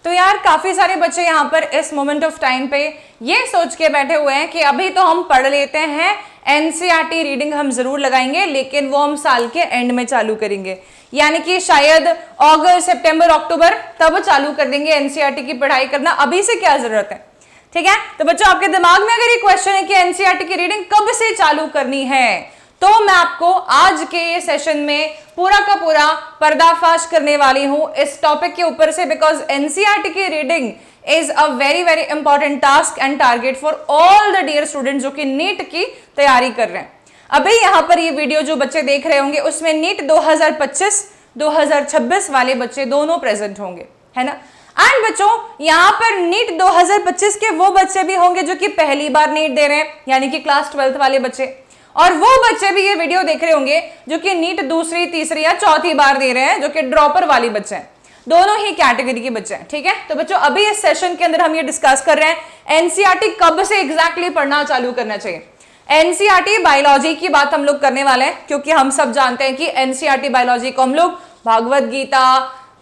तो यार काफी सारे बच्चे यहाँ पर इस मोमेंट ऑफ टाइम पे ये सोच के बैठे हुए हैं कि अभी तो हम पढ़ लेते हैं, एनसीईआरटी रीडिंग हम जरूर लगाएंगे, लेकिन वो हम साल के एंड में चालू करेंगे, यानी कि शायद अगस्त, सितंबर, अक्टूबर तब चालू कर देंगे एनसीईआरटी की पढ़ाई करना। अभी से क्या जरूरत है? ठीक है, तो बच्चों आपके दिमाग में अगर ये क्वेश्चन है कि एनसीईआरटी की रीडिंग कब से चालू करनी है, तो मैं आपको आज के ये सेशन में पूरा का पूरा पर्दाफाश करने वाली हूं इस टॉपिक के ऊपर से, बिकॉज एनसीईआरटी की reading is a very very important task and target for all the dear student जो कि नीट की तैयारी कर रहे हैं। अभी यहां पर ये वीडियो जो बच्चे देख रहे होंगे उसमें नीट 2025 2026 वाले बच्चे दोनों प्रेजेंट होंगे, है ना। एंड बच्चों यहां पर नीट 2025 के वो बच्चे भी होंगे जो कि पहली बार नीट दे रहे हैं, यानी कि क्लास 12th वाले बच्चे, और वो बच्चे भी ये वीडियो देख रहे होंगे जो कि नीट दूसरी, तीसरी या चौथी बार दे रहे हैं, जो कि ड्रॉपर वाली बच्चे हैं। दोनों ही कैटेगरी के बच्चे हैं, ठीक है। तो बच्चों अभी इस सेशन के अंदर हम ये डिस्कस कर रहे हैं एनसीईआरटी कब से एग्जैक्टली पढ़ना चालू करना चाहिए। एनसीईआरटी बायोलॉजी की बात हम लोग करने वाले हैं, क्योंकि हम सब जानते हैं कि एनसीईआरटी बायोलॉजी को हम लोग भागवत गीता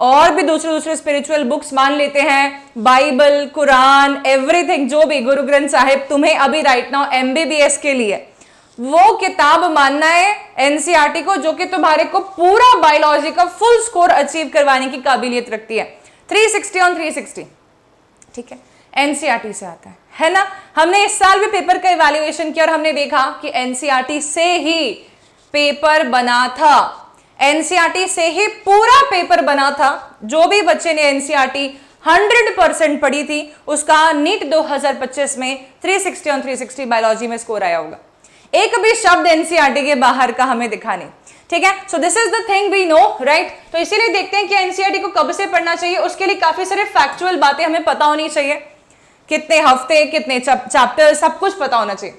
और भी दूसरे स्पिरिचुअल बुक्स मान लेते हैं, बाइबल, कुरान, एवरीथिंग, जो भी गुरु ग्रंथ साहिब तुम्हें अभी राइट नाउ एमबीबीएस के लिए वो किताब मानना है एनसीईआरटी को, जो कि तुम्हारे को पूरा बायोलॉजी का फुल स्कोर अचीव करवाने की काबिलियत रखती है। 360 ऑन 360, ठीक है, एनसीईआरटी से आता है ना। हमने इस साल भी पेपर का इवैल्यूएशन किया और हमने देखा कि एनसीईआरटी से ही पेपर बना था, एनसीईआरटी से ही पूरा पेपर बना था। जो भी बच्चे ने एनसीईआरटी 100% पढ़ी थी उसका नीट 2025 में 360 ऑन 360 बायोलॉजी में स्कोर आया होगा। एक भी शब्द एनसीईआरटी के बाहर का हमें दिखा नहीं, ठीक है। So this is the thing we know, right. तो इसीलिए देखते हैं कि एनसीईआरटी को कब से पढ़ना चाहिए। उसके लिए काफी सारे फैक्चुअल बातें हमें पता होनी चाहिए, कितने हफ्ते, कितने चैप्टर, सब कुछ पता होना चाहिए।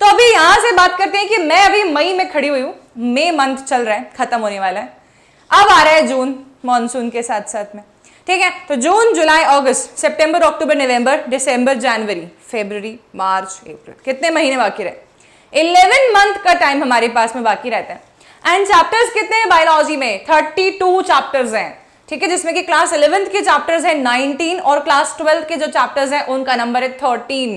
तो अभी यहां से बात करते हैं कि मैं अभी मई में खड़ी हुई हूं, मई मंथ चल रहा है, खत्म होने वाला है, अब आ रहा है जून मानसून के साथ साथ में, ठीक है। तो जून, जुलाई, अगस्त, सितंबर, अक्टूबर, नवंबर, दिसंबर, जनवरी, फरवरी, मार्च, अप्रैल, कितने महीने बाकी रहे? 11 मंथ का टाइम हमारे पास में बाकी रहता है। एंड चैप्टर्स कितने हैं बायोलॉजी में? 32 चैप्टर्स हैं, ठीक है, जिसमें कि क्लास 11th के चैप्टर्स हैं 19 और क्लास 12th के जो चैप्टर्स हैं उनका नंबर है 13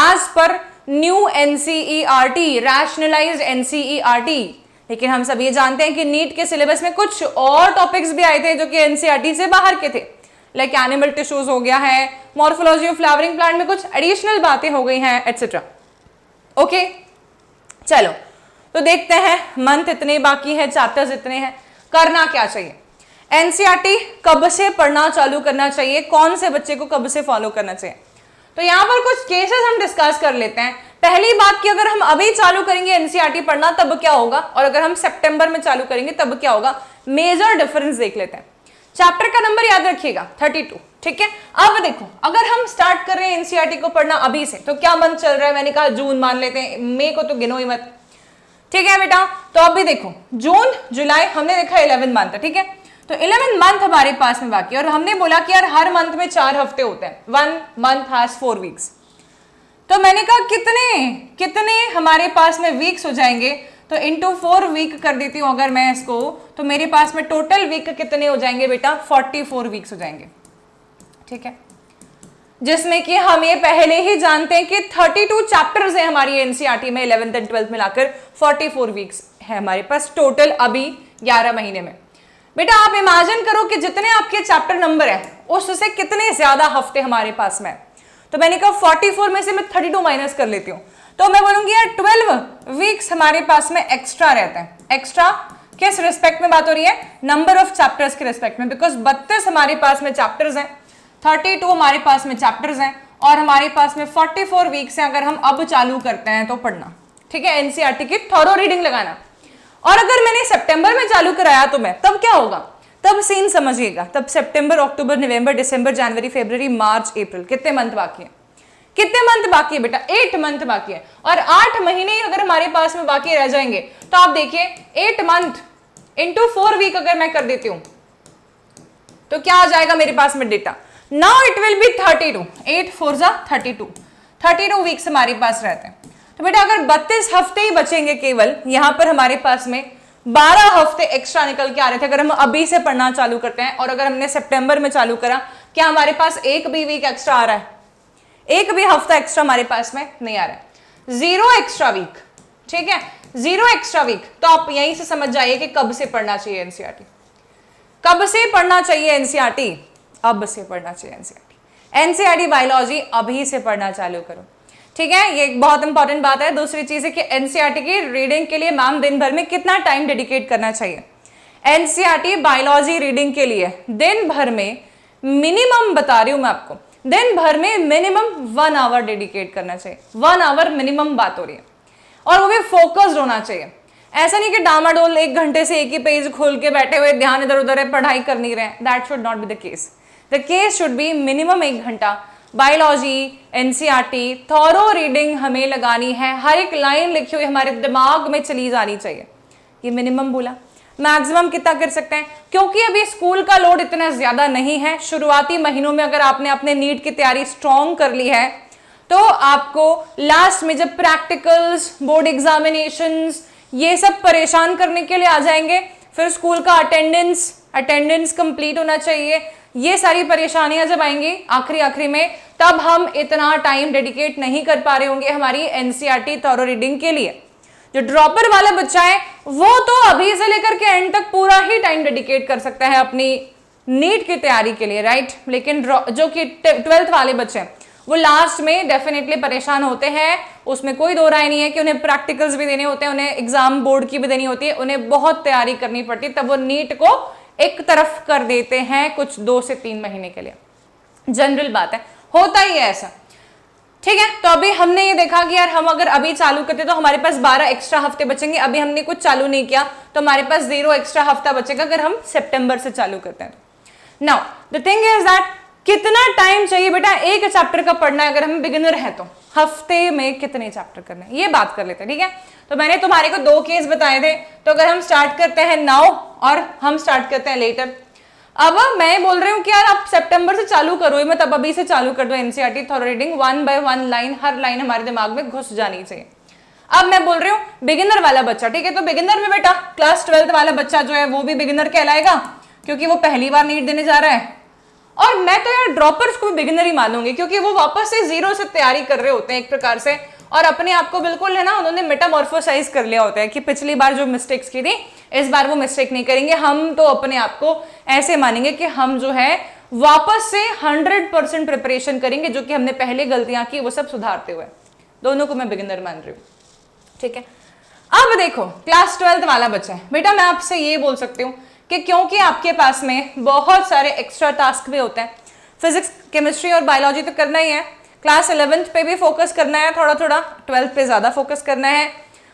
as per new NCERT, rationalised NCERT. लेकिन हम सब ये जानते हैं कि नीट के सिलेबस में कुछ और टॉपिक्स भी आए थे जो कि एनसीईआरटी से बाहर के थे, लाइक एनिमल टिश्यूज हो गया है, मॉर्फोलॉजी ऑफ फ्लावरिंग प्लांट में कुछ एडिशनल बातें हो गई हैं, एटसेट्रा। ओके, चलो तो देखते हैं, मंथ इतने बाकी है, चैप्टर्स इतने हैं, करना क्या चाहिए, एनसीईआरटी कब से पढ़ना चालू करना चाहिए, कौन से बच्चे को कब से फॉलो करना चाहिए। तो यहां पर कुछ केसेस हम डिस्कस कर लेते हैं। पहली बात कि अगर हम अभी चालू करेंगे एनसीईआरटी पढ़ना तब क्या होगा, और अगर हम सितंबर में चालू करेंगे तब क्या होगा, मेजर डिफरेंस देख लेते हैं। चैप्टर का नंबर याद रखिएगा 32, ठीक है। अब देखो, अगर हम स्टार्ट कर रहे हैं एनसीईआरटी को पढ़ना अभी से, तो क्या मंथ चल रहा है? मैंने कहा जून मान लेते हैं, मई को तो गिनो ही मत, ठीक है बेटा। तो अभी देखो जून, जुलाई, हमने देखा 11 मंथ, ठीक है। तो 11 मंथ हमारे पास में बाकी, और हमने बोला कि यार हर मंथ में 4 हफ्ते होते हैं, 1 मंथ हैज 4 वीक्स। तो मैंने कहा कितने हमारे पास में वीक्स हो जाएंगे, तो इंटू 4 वीक कर देती हूं अगर मैं इसको, तो मेरे पास में टोटल वीक कितने हो जाएंगे बेटा? 44 वीक्स हो जाएंगे, ठीक है। जिसमें कि हम ये पहले ही जानते हैं कि 32 चैप्टर्स हैं हमारी एनसीईआरटी में, 11th एंड 12th मिलाकर 44 वीक्स है हमारे पास टोटल अभी 11 महीने में। बेटा आप इमेजिन करो कि जितने आपके चैप्टर नंबर है उससे कितने ज्यादा हफ्ते हमारे पास में। तो मैंने कहा 44 में से मैं 32 माइनस कर लेती हूँ, तो मैं बोलूंगी यार 12 वीक्स हमारे पास में एक्स्ट्रा रहते हैं। एक्स्ट्रा किस रिस्पेक्ट में बात हो रही है? नंबर ऑफ चैप्टर्स के रिस्पेक्ट में, बिकॉज 32 हमारे पास में चैप्टर्स हैं, 32 हमारे पास में चैप्टर्स हैं, और हमारे पास में 44 वीक्स हैं अगर हम अब चालू करते हैं तो पढ़ना, ठीक है, एनसीईआरटी की थॉरो रीडिंग लगाना। और अगर मैंने सितंबर में चालू कराया तो मैं तब क्या होगा, तब सीन समझिएगा, तब सितंबर, अक्टूबर, नवंबर, दिसंबर, जनवरी, फरवरी, मार्च, अप्रैल, कितने मंथ बाकी है? कितने मंथ बाकी है बेटा? 8 मंथ बाकी है। और 8 महीने ही अगर हमारे पास में बाकी रह जाएंगे तो आप देखिए 8 मंथ इंटू 4 वीक अगर मैं कर देती हूं तो क्या आ जाएगा मेरे पास में data? Now it will be 32, 8 4 जा 32 वीक्स हमारे पास रहते हैं। तो बेटा अगर 32 हफ्ते ही बचेंगे केवल, यहां पर हमारे पास में 12 हफ्ते एक्स्ट्रा निकल के आ रहे थे अगर हम अभी से पढ़ना चालू करते हैं। और अगर हमने सितंबर में चालू करा क्या हमारे पास एक भी वीक एक्स्ट्रा आ रहा है? एक भी हफ्ता एक्स्ट्रा हमारे पास में नहीं आ रहा है। 0 एक्स्ट्रा वीक, ठीक है, 0 एक्स्ट्रा वीक। तो आप यहीं से समझ जाइए कि कब से पढ़ना चाहिए एनसीईआरटी। कब से पढ़ना चाहिए एनसीईआरटी? अब से पढ़ना चाहिए एनसीईआरटी। एनसीईआरटी बायोलॉजी अभी से पढ़ना चालू करो, ठीक है। ये एक बहुत इंपॉर्टेंट बात है। दूसरी चीज है कि एनसीईआरटी की रीडिंग के लिए मैम दिन भर में कितना टाइम डेडिकेट करना चाहिए? एनसीईआरटी बायोलॉजी रीडिंग के लिए दिन भर में मिनिमम, बता रही हूं मैं आपको, दिन भर में मिनिमम 1 आवर डेडिकेट करना चाहिए। 1 आवर मिनिमम बात हो रही है, और वो भी फोकस्ड होना चाहिए। ऐसा नहीं कि डामाडोल 1 घंटे से एक ही पेज खोल के बैठे हुए, ध्यान इधर उधर है, पढ़ाई कर नहीं रहे। That should not be the case. The case should be minimum 1 घंटा बायोलॉजी, एनसीईआरटी थॉरो रीडिंग हमें लगानी है। हर एक लाइन लिखी हुई हमारे दिमाग में चली जानी चाहिए। ये मिनिमम बोला। मैक्सिमम कितना कर सकते हैं? क्योंकि अभी स्कूल का लोड इतना ज्यादा नहीं है। शुरुआती महीनों में अगर आपने अपने नीट की तैयारी स्ट्रॉन्ग कर ली है तो आपको लास्ट में जब प्रैक्टिकल्स, बोर्ड एग्जामिनेशंस, ये सब परेशान करने के लिए आ जाएंगे। फिर स्कूल का अटेंडेंस कंप्लीट होना चाहिए। ये सारी परेशानियां जब आएंगी आखिरी में, तब हम इतना टाइम डेडिकेट नहीं कर पा रहे होंगे हमारी एनसीईआरटी थॉरो रीडिंग के लिए। जो ड्रॉपर वाला बच्चा है वो तो अभी से लेकर के एंड तक पूरा ही टाइम डेडिकेट कर सकता है अपनी नीट की तैयारी के लिए, राइट। लेकिन जो कि 12th वाले बच्चे हैं वो लास्ट में डेफिनेटली परेशान होते हैं। उसमें कोई दो राय नहीं है कि उन्हें प्रैक्टिकल्स भी देने होते हैं, उन्हें एग्जाम बोर्ड की भी देनी होती है, उन्हें बहुत तैयारी करनी पड़ती है। तब वो नीट को एक तरफ कर देते हैं कुछ 2 से 3 महीने के लिए। जनरल बात है, होता ही है ऐसा, ठीक है। तो अभी हमने ये देखा कि यार हम अगर अभी चालू करते तो हमारे पास 12 एक्स्ट्रा हफ्ते बचेंगे। अभी हमने कुछ चालू नहीं किया तो हमारे पास 0 एक्स्ट्रा हफ्ता बचेगा अगर हम सितंबर से चालू करते हैं। Now the thing is that कितना टाइम चाहिए बेटा एक चैप्टर का पढ़ना है? अगर हम बिगिनर हैं तो हफ्ते में कितने चैप्टर करने हैं ये बात कर लेते हैं, ठीक है। तो मैंने तुम्हारे को 2 केस बताए थे। तो अगर हम स्टार्ट करते हैं नाउ और हम स्टार्ट करते हैं लेटर। अब मैं बोल रही हूँ कि यार आप सितंबर से चालू करो, मैं तब अभी से चालू कर दो NCERT thorough reading. 1 by 1 line, हर लाइन हमारे दिमाग में घुस जानी चाहिए। अब मैं बोल रही हूँ बिगिनर वाला बच्चा, ठीक है। तो बिगिनर में बेटा क्लास 12th वाला बच्चा जो है वो भी बिगिनर कहलाएगा क्योंकि वो पहली बार नीट देने जा रहा है। और मैं तो यार ड्रॉपर्स को भी बिगिनर ही मानूंगी क्योंकि वो वापस से 0 से तैयारी कर रहे होते हैं एक प्रकार से, और अपने आप को बिल्कुल है ना उन्होंने मेटामॉर्फोसाइज कर लिया होता है कि पिछली बार जो मिस्टेक्स की थी इस बार वो मिस्टेक नहीं करेंगे। हम तो अपने आप को ऐसे मानेंगे कि हम जो है वापस से 100% प्रिपरेशन करेंगे, जो कि हमने पहले गलतियां की वो सब सुधारते हुए। दोनों को मैं बिगिनर मान रही हूँ, ठीक है। अब देखो क्लास 12th वाला बच्चा है बेटा, मैं आपसे ये बोल सकती हूँ कि क्योंकि आपके पास में बहुत सारे एक्स्ट्रा टास्क भी होते हैं, फिजिक्स, केमिस्ट्री और बायोलॉजी तो करना ही है, क्लास 11th पे भी फोकस करना है थोड़ा थोड़ा, 12th पे ज्यादा फोकस करना है,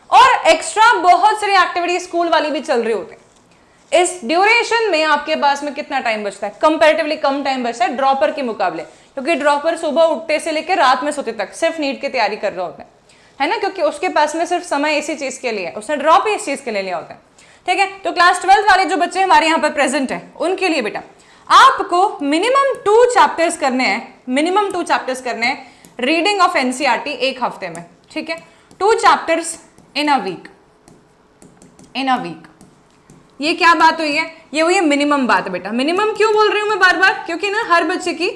और एक्स्ट्रा बहुत सारी एक्टिविटी स्कूल वाली भी चल रही होती है। इस ड्यूरेशन में आपके पास में कितना टाइम बचता है? कंपैरेटिवली कम टाइम बचता है ड्रॉपर के मुकाबले, क्योंकि ड्रॉपर सुबह उठते से लेकर रात में सोते तक सिर्फ नीट की तैयारी कर रहे होते हैं, है ना, क्योंकि उसके पास में सिर्फ समय इसी चीज के लिए है, उसने ड्रॉप ही इस चीज के लिए लिया होता है, ठीक है। तो क्लास 12th वाले जो बच्चे हमारे यहाँ पर प्रेजेंट है उनके लिए बेटा आपको मिनिमम 2 चैप्टर्स करने हैं, मिनिमम 2 चैप्टर्स करने हैं रीडिंग ऑफ एनसीईआरटी एक हफ्ते में, ठीक है। 2 chapters in a week, in a week. ये क्या बात हुई है? ये हुई है मिनिमम बात बेटा। मिनिमम क्यों बोल रही हूं मैं बार बार? क्योंकि ना हर बच्चे की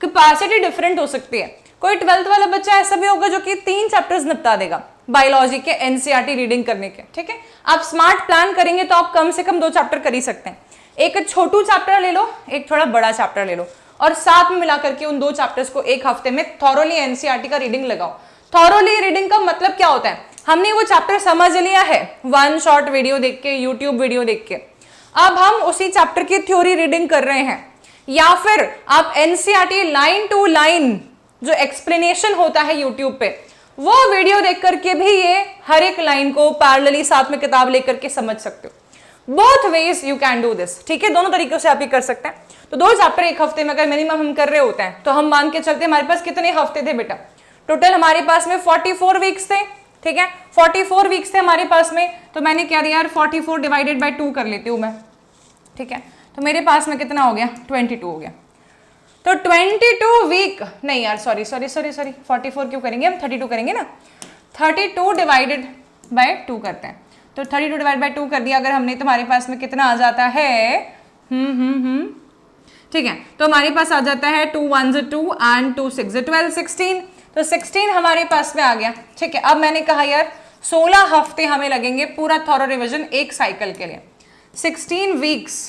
कैपेसिटी डिफरेंट हो सकती है। कोई 12th वाला बच्चा ऐसा भी होगा जो कि 3 चैप्टर्स निपटा देगा बायोलॉजी के एनसीईआरटी रीडिंग करने के, ठीक है। आप स्मार्ट प्लान करेंगे तो आप कम से कम 2 चैप्टर कर ही सकते हैं। एक छोटू चैप्टर ले लो, एक थोड़ा बड़ा चैप्टर ले लो, और साथ में मिलाकर के उन 2 चैप्टर्स को एक हफ्ते में थॉरोली एनसीईआरटी का रीडिंग लगाओ। थॉरोली रीडिंग का मतलब क्या होता है? हमने वो चैप्टर समझ लिया है 1 शॉर्ट वीडियो देख के, यूट्यूब वीडियो देख के, अब हम उसी चैप्टर की थ्योरी रीडिंग कर रहे हैं, या फिर आप एनसीईआरटी लाइन टू लाइन जो एक्सप्लेनेशन होता है यूट्यूब पे वो वीडियो देख करके भी ये हर एक लाइन को पैरेलली साथ में किताब लेकर के समझ सकते हो। Both ways you can do this, ठीक है। दोनों तरीकों से आप ये कर सकते हैं। तो 2 चैप्टर एक हफ्ते में अगर मिनिमम हम कर रहे होते हैं तो हम मान के चलते हमारे पास कितने हफ्ते थे बेटा? टोटल हमारे पास में 44 वीक्स थे, ठीक है। 44 वीक्स थे हमारे पास में, तो मैंने क्या दिया यार 44 डिवाइडेड बाय 2 कर लेती हूँ मैं, ठीक है। तो मेरे पास में कितना हो गया? 22 हो गया। तो 22 वीक नहीं यार, सॉरी 44 क्यों करेंगे हम, 32 करेंगे ना। 32 डिवाइडेड बाय 2 करते हैं, तो 32 डिवाइड बाय 2 कर दिया अगर हमने, तुम्हारे पास में कितना आ जाता है ठीक है, तो हमारे पास आ जाता है 2 1 2 एंड 2 6 12 16, तो 16 हमारे पास में आ गया। ठीक है, अब मैंने कहा यार 16 हफ्ते हमें लगेंगे पूरा थॉरो रिवीजन एक साइकिल के लिए, 16 वीक्स,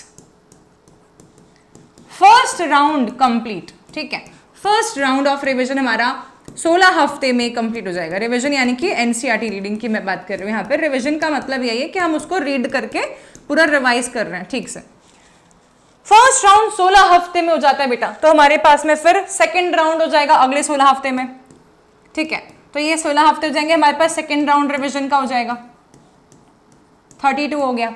फर्स्ट राउंड कंप्लीट। ठीक है, फर्स्ट राउंड ऑफ रिवीजन हमारा 16 हफ्ते में कंप्लीट हो जाएगा। रिवीजन यानी कि एनसीईआरटी रीडिंग की मैं बात कर रही हूँ यहाँ पे। रिवीजन का मतलब यही है कि हम उसको रीड करके पूरा रिवाइज कर रहे हैं ठीक से। फर्स्ट राउंड 16 हफ्ते में हो जाता है बेटा, तो हमारे पास में फिर सेकंड राउंड हो जाएगा अगले 16 हफ्ते में। ठीक है, तो ये 16 हफ्ते हो जाएंगे, हमारे पास सेकंड राउंड रिवीजन का हो जाएगा, 32 हो गया।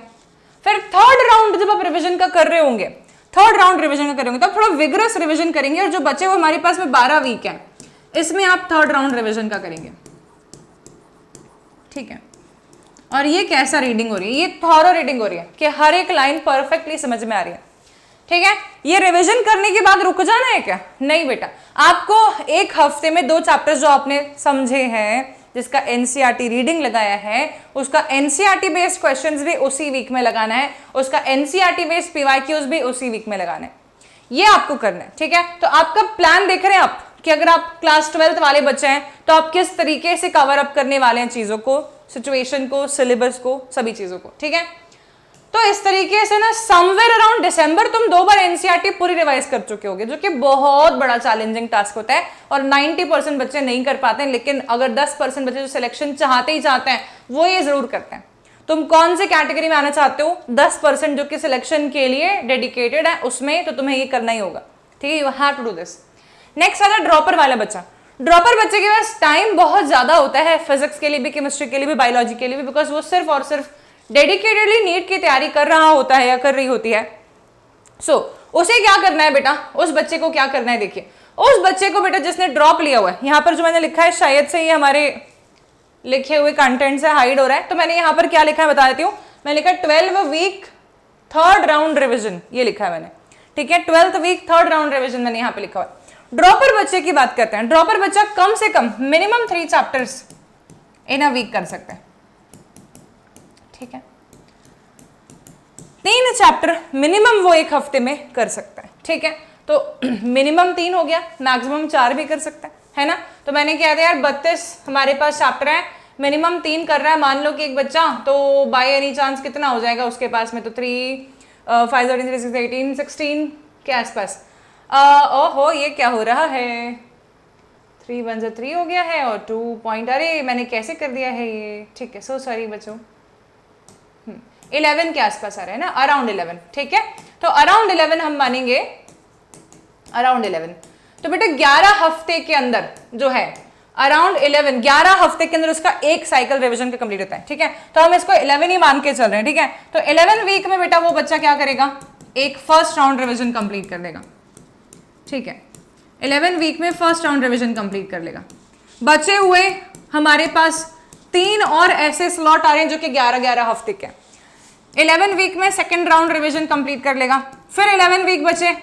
फिर थर्ड राउंड जब आप रिवीजन का कर रहे होंगे, थर्ड राउंड रिवीजन का करेंगे तब थोड़ा विग्रस रिवीजन करेंगे, और जो बचे हुए हमारे पास में 12 वीक है इसमें आप थर्ड राउंड रिवीजन का करेंगे। ठीक है, और ये कैसा रीडिंग हो रही है, ये थॉरो रीडिंग हो रही है कि हर एक लाइन परफेक्टली समझ में आ रही है। ठीक है, ये रिवीजन करने के बाद रुक जाना है क्या? नहीं बेटा, आपको एक हफ्ते में 2 चैप्टर्स जो आपने समझे हैं, जिसका एनसीईआरटी रीडिंग लगाया है, उसका एनसीईआरटी बेस्ड क्वेश्चंस भी उसी वीक में लगाना है, उसका एनसीईआरटी बेस्ड पीवाईक्यूज भी उसी वीक में लगाना है। ये आपको करना है। ठीक है, तो आपका प्लान देख रहे हैं आप कि अगर आप क्लास 12th वाले बच्चे हैं तो आप किस तरीके से कवर अप करने वाले हैं चीजों को, सिचुएशन को, सिलेबस को, सभी चीजों को। ठीक है, तो इस तरीके से ना समवेयर अराउंड दिसंबर तुम 2 बार एनसीईआरटी पूरी रिवाइज कर चुके होगे, जो कि बहुत बड़ा चैलेंजिंग टास्क होता है और 90% बच्चे नहीं कर पाते हैं। लेकिन अगर 10% बच्चे जो सिलेक्शन चाहते ही चाहते हैं वो ये जरूर करते हैं। तुम कौन से कैटेगरी में आना चाहते हो, 10% जो कि सिलेक्शन के लिए डेडिकेटेड है उसमें, तो तुम्हें ये करना ही होगा। ठीक है, you have to do this. Next आता है ड्रॉपर वाला बच्चा। ड्रॉपर बच्चे के पास टाइम बहुत ज्यादा होता है, फिजिक्स के लिए भी, केमिस्ट्री के लिए भी, बायोलॉजी के लिए भी, बिकॉज वो सिर्फ और सिर्फ डेडिकेटेडली नीट की तैयारी कर रहा होता है या कर रही होती है। सो उसे क्या करना है बेटा, उस बच्चे को क्या करना है, देखिए उस बच्चे को बेटा जिसने ड्रॉप लिया हुआ है, यहाँ पर जो मैंने लिखा है शायद से ये हमारे लिखे हुए कंटेंट से हाइड हो रहा है, तो मैंने यहाँ पर क्या लिखा है बता देती हूँ। मैंने लिखा 12 वीक थर्ड राउंड रिविजन, ये लिखा है मैंने। ठीक है, 12th week third round revision मैंने यहाँ पे लिखा हुआ है। ड्रॉपर बच्चे की बात करते हैं। ड्रॉपर बच्चा कम से कम minimum 3 chapters in a week कर सकता है। ठीक है, 3 चैप्टर मिनिमम वो एक हफ्ते में कर सकता है। ठीक है, तो मिनिमम 3 हो गया, मैक्सिमम 4 भी कर सकता है ना। तो मैंने क्या दिया यार, 32 हमारे पास चैप्टर है, मिनिमम 3 कर रहा है मान लो कि एक बच्चा, तो बाय एनी चांस कितना हो जाएगा उसके पास में, तो 3 5 13 6 18 16 के आसपास। ओहो ये क्या हो रहा है, 3 1 3 हो गया है और 2 पॉइंट, अरे मैंने कैसे कर दिया है ये। ठीक है, सो सॉरी बच्चों, 11 के आसपास आ रहा है ना, अराउंड 11। ठीक है, तो अराउंड 11 हम मानेंगे, अराउंड 11। तो बेटा 11 हफ्ते के अंदर जो है, अराउंड 11 हफ्ते के अंदर उसका एक साइकिल रिवीजन का कंप्लीट होता है। ठीक है, तो हम इसको 11 ही मान के चल रहे हैं। ठीक है, तो 11 वीक में बेटा वो बच्चा क्या करेगा, एक फर्स्ट राउंड रिवीजन कंप्लीट कर लेगा। ठीक है, 11 वीक में फर्स्ट राउंड रिवीजन कंप्लीट कर लेगा। बचे हुए हमारे पास 3 और ऐसे स्लॉट आ रहे हैं जो कि 11 हफ्ते के। 11 वीक में सेकंड राउंड रिवीजन कंप्लीट कर लेगा, फिर 11 वीक बचे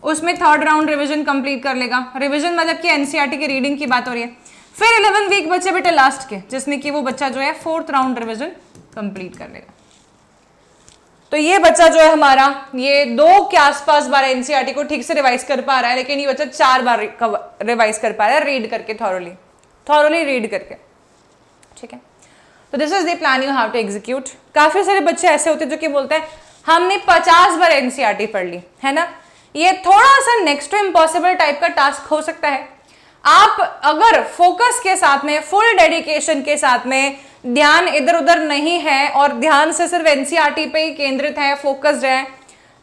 उसमें थर्ड राउंड रिवीजन कंप्लीट कर लेगा। रिवीजन मतलब कि एनसीईआरटी की रीडिंग की बात हो रही है। फिर 11 वीक बचे बेटे लास्ट के, जिसमें कि वो बच्चा जो है फोर्थ राउंड रिवीजन कंप्लीट कर लेगा। तो ये बच्चा जो है हमारा, ये 2 के आसपास बार एनसीईआरटी को ठीक से रिवाइज कर पा रहा है, लेकिन ये बच्चा 4 बार रिवाइज कर पा रहा है रीड करके, थॉरोली रीड करके। ठीक है, तो this is the plan you have to execute. काफी सारे बच्चे ऐसे होते हैं जो कि बोलते हैं हमने 50 बार एनसीईआरटी पढ़ ली है ना। ये थोड़ा सा नेक्स्ट टू इम्पॉसिबल टाइप का टास्क हो सकता है। आप अगर फोकस के साथ में, फुल डेडिकेशन के साथ में, ध्यान इधर उधर नहीं है और ध्यान से सिर्फ एनसीईआरटी पे ही केंद्रित है, फोकस्ड है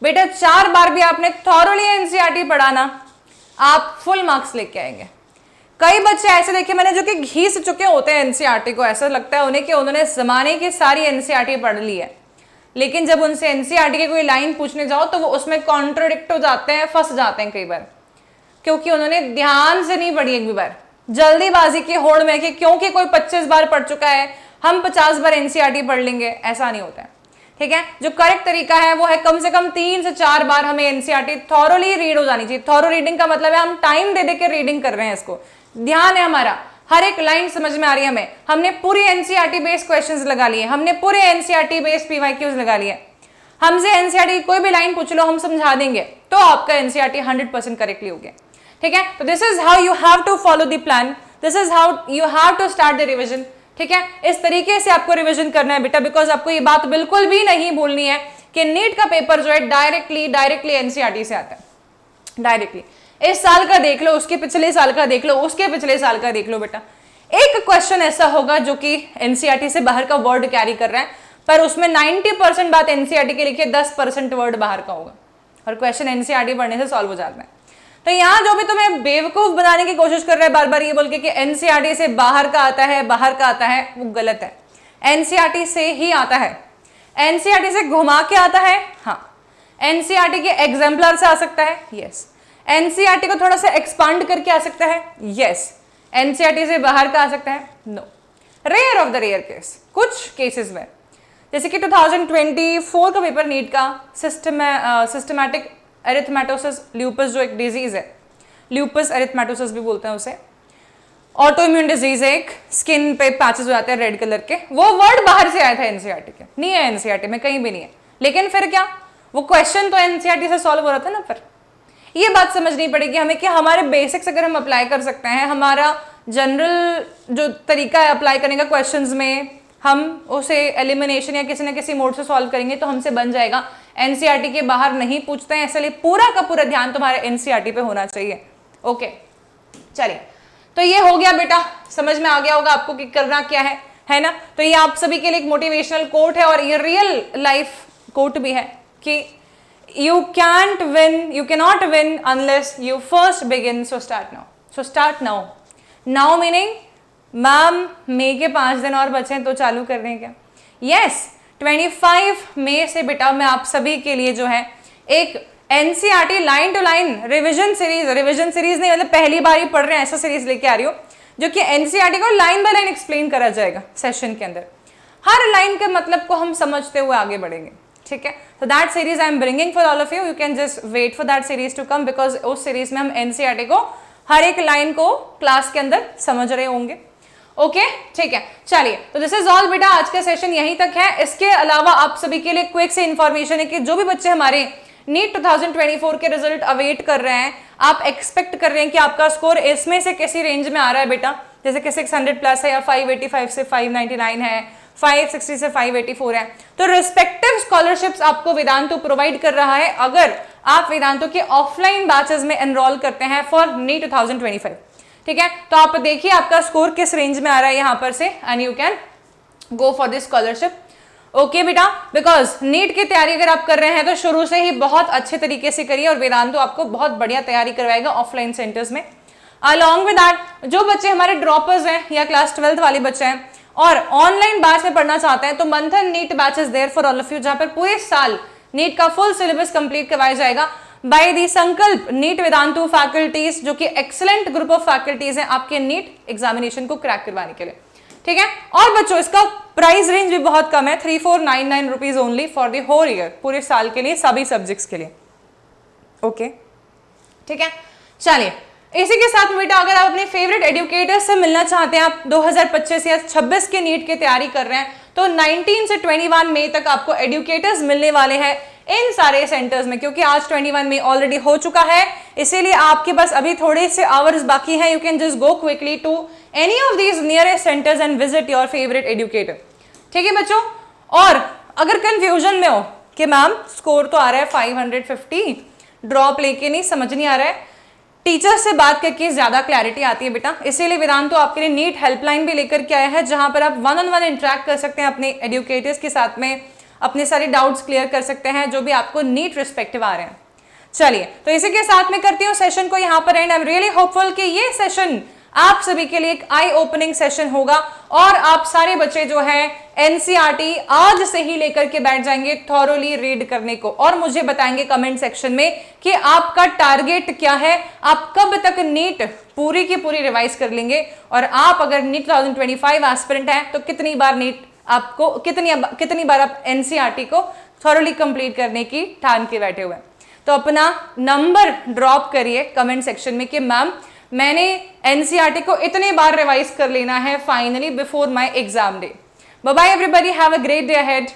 बेटा, 4 बार भी आपने थॉरोली एनसीईआरटी पढ़ा ना, आप फुल मार्क्स लेके आएंगे। कई बच्चे ऐसे देखे मैंने जो कि घिस चुके होते हैं एनसीईआरटी को, ऐसा लगता है उन्हें कि उन्होंने जमाने की सारी एनसीईआरटी पढ़ ली है, लेकिन जब उनसे एनसीईआरटी की कोई लाइन पूछने जाओ तो वो उसमें कॉन्ट्रोडिक्ट हो जाते हैं, फंस जाते हैं कई बार, क्योंकि उन्होंने ध्यान से नहीं पढ़ी एक भी बार, जल्दीबाजी की होड़ में कि क्योंकि कोई 25 बार पढ़ चुका है हम 50 बार एनसीईआरटी पढ़ लेंगे, ऐसा नहीं होता है। ठीक है, जो करेक्ट तरीका है वो है कम से कम 3 से 4 बार हमें एनसीईआरटी थॉरोली रीड हो जानी चाहिए। थॉरो रीडिंग का मतलब है हम टाइम दे दे के रीडिंग कर रहे हैं, इसको ध्यान है हमारा, हर एक लाइन समझ में आ रही है हमें, हमने पूरी एनसीईआरटी बेस्ड क्वेश्चंस लगा लिए, हमने पूरे एनसीईआरटी बेस्ड पीवाईक्यूज लगा लिए, हमसे एनसीईआरटी कोई भी लाइन पूछ लो, हम समझा देंगे, तो आपका एनसीईआरटी 100% करेक्टली हो गया। ठीक है, तो this is how you have to follow the plan, this is how you have to start the revision. ठीक है, इस तरीके से आपको रिविजन करना है बेटा, बिकॉज आपको ये बात बिल्कुल भी नहीं भूलनी है कि नीट का पेपर जो है डायरेक्टली एनसीईआरटी से आता है। डायरेक्टली इस साल का देख लो, उसके पिछले साल का देख लो, उसके पिछले साल का देख लो बेटा, एक क्वेश्चन ऐसा होगा जो कि एनसीईआरटी से बाहर का वर्ड कैरी कर रहा है, पर उसमें 90% बात एनसीईआरटी के लिखे, 10% वर्ड बाहर का होगा, और क्वेश्चन एनसीईआरटी पढ़ने से सॉल्व हो जाता है। तो यहाँ जो भी तुम्हें बेवकूफ बनाने की कोशिश कर रहा है बार बार ये बोल के कि एनसीईआरटी से बाहर का आता है, बाहर का आता है, वो गलत है। एनसीईआरटी से ही आता है, एनसीईआरटी से घुमा के आता है, हाँ, एनसीईआरटी के एग्जाम्पलर से आ सकता है, यस, एनसीईआरटी को थोड़ा सा एक्सपांड करके आ सकता है, यस, एनसीईआरटी से बाहर का आ सकता है, no, rare of the rare case, कुछ केसेस में, जैसे कि 2024 का पेपर नीट का सिस्टमैटिक एरिथमेटोसिस ल्यूपस जो एक डिजीज है, ल्यूपस एरिथमेटोसिस भी बोलते हैं उसे, ऑटो इम्यून डिजीज है, एक स्किन पे पैचेस हो जाते हैं रेड कलर के, वो वर्ड बाहर से आया था एनसीईआरटी के, नहीं है एनसीईआरटी में, कहीं भी नहीं है, लेकिन फिर क्या, वो क्वेश्चन तो एनसीईआरटी से सॉल्व हो रहा था ना। फिर ये बात समझनी पड़ेगी हमें कि हमारे बेसिक्स अगर हम अप्लाई कर सकते हैं, हमारा जनरल जो तरीका है अप्लाई करने का क्वेश्चंस में, हम उसे एलिमिनेशन या किसी ना किसी मोड से सॉल्व करेंगे तो हमसे बन जाएगा। एनसीईआरटी के बाहर नहीं पूछते हैं, इसलिए पूरा का पूरा ध्यान तुम्हारे एनसीईआरटी पे होना चाहिए। ओके, चलिए, तो ये हो गया बेटा, समझ में आ गया होगा आपको कि करना क्या है ना। तो ये आप सभी के लिए एक मोटिवेशनल कोट है और ये रियल लाइफ कोट भी है कि you can't win, you cannot win unless you first begin, so start now, so start now, now meaning ma'am मई के 5 दिन और बचे तो चालू कर रहे हैं क्या? यस, 25 मई से बेटा मैं आप सभी के लिए जो है एक NCERT line to line revision series नहीं, मतलब पहली बार ही पढ़ रहे हैं ऐसा सीरीज लेके आ रही हूँ जो कि एनसीईआरटी को लाइन बाय लाइन एक्सप्लेन करा जाएगा सेशन के अंदर, हर लाइन के मतलब को हम समझते हुए आगे बढ़ेंगे। ठीक है, so that series I am bringing for all of you. You can just wait for that series to come because उस सीरीज में हम एनसीईआरटी को हर एक लाइन को क्लास के अंदर समझ रहे होंगे। ओके, ठीक है, चलिए, तो दिस इज ऑल बेटा, आज का सेशन यहीं तक है। इसके अलावा आप सभी के लिए क्विक से इन्फॉर्मेशन है कि जो भी बच्चे हमारे नीट 2024 के रिजल्ट अवेट कर रहे हैं, आप एक्सपेक्ट कर रहे हैं कि आपका स्कोर इसमें से किसी रेंज में आ रहा है बेटा, जैसे कि 600 प्लस है या 585 से 599 है, 560 से 584 है, तो रिस्पेक्टिव स्कॉलरशिप्स आपको वेदांतु प्रोवाइड कर रहा है अगर आप वेदांतु के ऑफलाइन बैचेस में एनरोल करते हैं फॉर नीट 2025। ठीक है, तो आप देखिए आपका स्कोर किस रेंज में आ रहा है यहाँ पर से, and you can go for this scholarship. Okay बेटा, बिकॉज नीट की तैयारी अगर आप कर रहे हैं तो शुरू से ही बहुत अच्छे तरीके से करिए और वेदांतु आपको बहुत बढ़िया तैयारी करवाएगा ऑफलाइन सेंटर्स में। अलॉन्ग विद दैट, जो बच्चे हमारे ड्रॉपर्स हैं या क्लास 12th वाले बच्चे हैं और ऑनलाइन बैच में पढ़ना चाहते हैं, तो Manthan NEET batch is there for all of you, जहां पर पूरे साल नीट का फुल सिलेबस कंप्लीट करवाया जाएगा बाय दी संकल्प नीट वेदांतु फैकल्टीज, जो कि एक्सीलेंट ग्रुप ऑफ फैकल्टीज हैं आपके नीट एग्जामिनेशन को क्रैक करवाने के लिए। ठीक है, और बच्चों इसका प्राइस रेंज भी बहुत कम है, 3499 rupees only for the whole year, पूरे साल के लिए सभी सब्जेक्ट्स के लिए। ओके, ठीक है, चलिए, इसी के साथ बेटा अगर आप अपने फेवरेट एजुकेटर से मिलना चाहते हैं, आप 2025 या 26 के नीट की तैयारी कर रहे हैं, तो 19 से 21 मई तक आपको एजुकेटर्स मिलने वाले हैं इन सारे सेंटर्स में, क्योंकि आज 21 मई ऑलरेडी हो चुका है, इसीलिए आपके पास अभी थोड़े से आवर्स बाकी हैं। You can just go quickly to any of these nearest centres and visit your favourite educator. ठीक है बच्चों, और अगर कंफ्यूजन में हो कि मैम स्कोर तो आ रहा है 550, ड्रॉप लेके नहीं, समझ नहीं आ रहा है, टीचर से बात करके ज्यादा क्लैरिटी आती है बेटा, इसीलिए वेदांतु आपके लिए नीट हेल्पलाइन भी लेकर के आया है, जहां पर आप 1-on-1 इंटरेक्ट कर सकते हैं अपने एजुकेटर्स के साथ में, अपने सारे डाउट्स क्लियर कर सकते हैं जो भी आपको नीट रिस्पेक्टिव आ रहे हैं। चलिए, तो इसी के साथ में करती हूँ सेशन को यहाँ पर and. I am really hopeful कि ये सेशन आप सभी के लिए एक आई ओपनिंग सेशन होगा और आप सारे बच्चे जो है एनसीईआरटी आज से ही लेकर के बैठ जाएंगे थॉरोली रीड करने को, और मुझे बताएंगे कमेंट सेक्शन में कि आपका टारगेट क्या है, आप कब तक नीट पूरी की पूरी रिवाइज कर लेंगे, और आप अगर नीट 2025 एस्पिरेंट हैं तो कितनी बार नीट आपको कितनी बार आप एनसीईआरटी को थॉरोली कंप्लीट करने की ठान के बैठे हुए हैं। तो अपना नंबर ड्रॉप करिए कमेंट सेक्शन में कि मैम मैंने एनसीईआरटी को इतने बार रिवाइज कर लेना है finally before my exam day. Bye bye everybody, have a great day ahead.